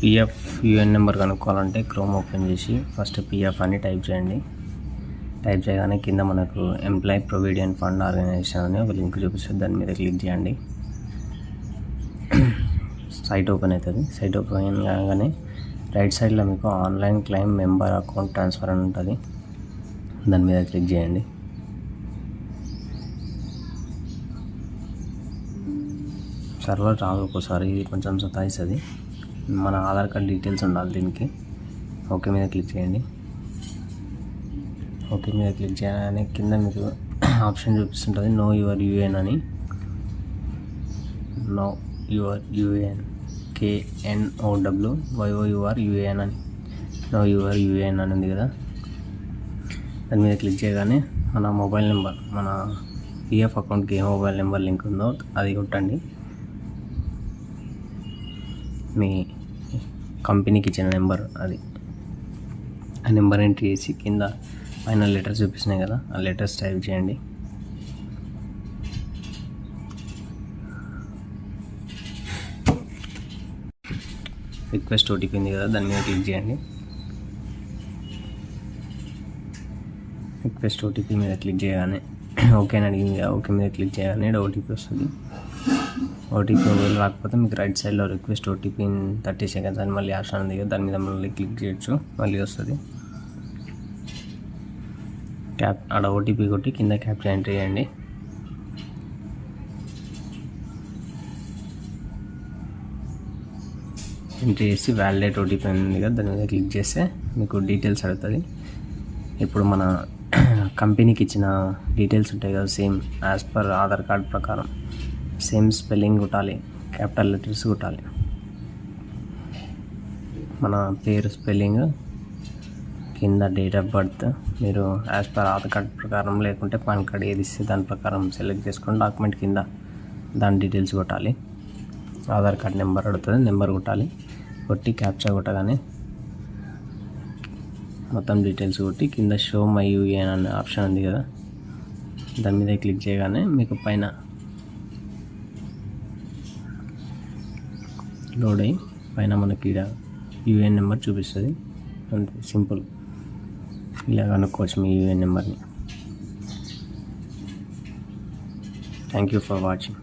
PF UAN number కనుక్కోవాలంటే Chrome open చేసి first PF అని టైప్ చేయండి. టైప్ చేయగానే కింద మనకు ఎంప్లాయీ ప్రొవిడెంట్ ఫండ్ ఆర్గనైజేషన్ అని ఒక లింక్ చూపిస్తుంది. దాని మీద క్లిక్ చేయండి. సైట్ ఓపెన్ అవుతుంది. సైట్ ఓపెన్ కాగానే రైట్ సైడ్లో మీకు online claim member account transfer అని ఉంటుంది. దాని మీద క్లిక్ చేయండి. సర్వర్ రాదు ఒక్కోసారి, ఇది కొంచెం సతాయిస్తుంది. మన ఆధార్ కార్డ్ డీటెయిల్స్ ఉండాలి దీనికి. ఓకే మీద క్లిక్ చేయండి. ఓకే మీద క్లిక్ చేయగానే కింద మీకు ఆప్షన్ చూపిస్తుంటుంది నో యువర్ యూఏఎన్ అని. Know your UAN KNOWYOUR UAN అని నో యువర్ యూఏఎన్ అని ఉంది కదా. దాని మీద క్లిక్ చేయగానే మన మొబైల్ నెంబర్, మన పిఎఫ్ అకౌంట్కి ఏ మొబైల్ నెంబర్ లింక్ ఉందో అది కొట్టండి. మీ కంపెనీకి ఇచ్చిన నెంబర్ అది. ఆ నెంబర్ ఎంట్రీ చేసి కింద పైన లెటర్స్ చూపిస్తున్నాయి కదా, ఆ లెటర్స్ టైప్ చేయండి. రిక్వెస్ట్ ఓటీపీ ఉంది కదా, దాని మీద క్లిక్ చేయండి. రిక్వెస్ట్ ఓటీపీ మీద క్లిక్ చేయగానే ఓకే అని అడిగింది కదా, ఓకే మీద క్లిక్ చేయగానే ఓటీపీ వస్తుంది. ఓటీపీ ఒకవేళ రాకపోతే మీకు రైట్ సైడ్లో రిక్వెస్ట్ ఓటీపీని 30 సెకండ్స్ అని మళ్ళీ ఆప్షన్ ఉంది కదా, దాని మీద మళ్ళీ క్లిక్ చేయొచ్చు, మళ్ళీ వస్తుంది. ఆడ ఓటీపీ కొట్టి కింద క్యాప్చా ఎంట్రీ చేయండి. ఎంట్రీ చేసి వ్యాలిడేట్ ఓటీపీ ఉంది కదా, దాని మీద క్లిక్ చేస్తే మీకు డీటెయిల్స్ అడుగుతుంది. ఇప్పుడు మన కంపెనీకి ఇచ్చిన డీటెయిల్స్ ఉంటాయి కదా, same as per Aadhaar card ప్రకారం సేమ్ స్పెల్లింగ్ కొట్టాలి, క్యాపిటల్ లెటర్స్ కొట్టాలి. మన పేరు స్పెల్లింగ్, కింద డేట్ ఆఫ్ బర్త్ మీరు యాజ్ పర్ ఆధార్ కార్డ్ ప్రకారం, లేకుంటే పాన్ కార్డ్ ఏది ఇస్తే దాని ప్రకారం సెలెక్ట్ చేసుకొని డాక్యుమెంట్ కింద దాని డీటెయిల్స్ కొట్టాలి. ఆధార్ కార్డ్ నెంబర్ అడుగుతుంది, నెంబర్ కొట్టాలి. కొట్టి క్యాప్చా కొట్టగానే మొత్తం డీటెయిల్స్ కొట్టి కింద షో మై యూఏఎన్ అనే ఆప్షన్ ఉంది కదా, దాని మీద క్లిక్ చేయగానే మీకు పైన లోడ్ అయ్యి పైన మనకి యూఏఎన్ నెంబర్ చూపిస్తుంది. అంతే సింపుల్. ఇలా కనుక్కోవచ్చు మీ యూఏఎన్ నెంబర్ని. Thank you for watching.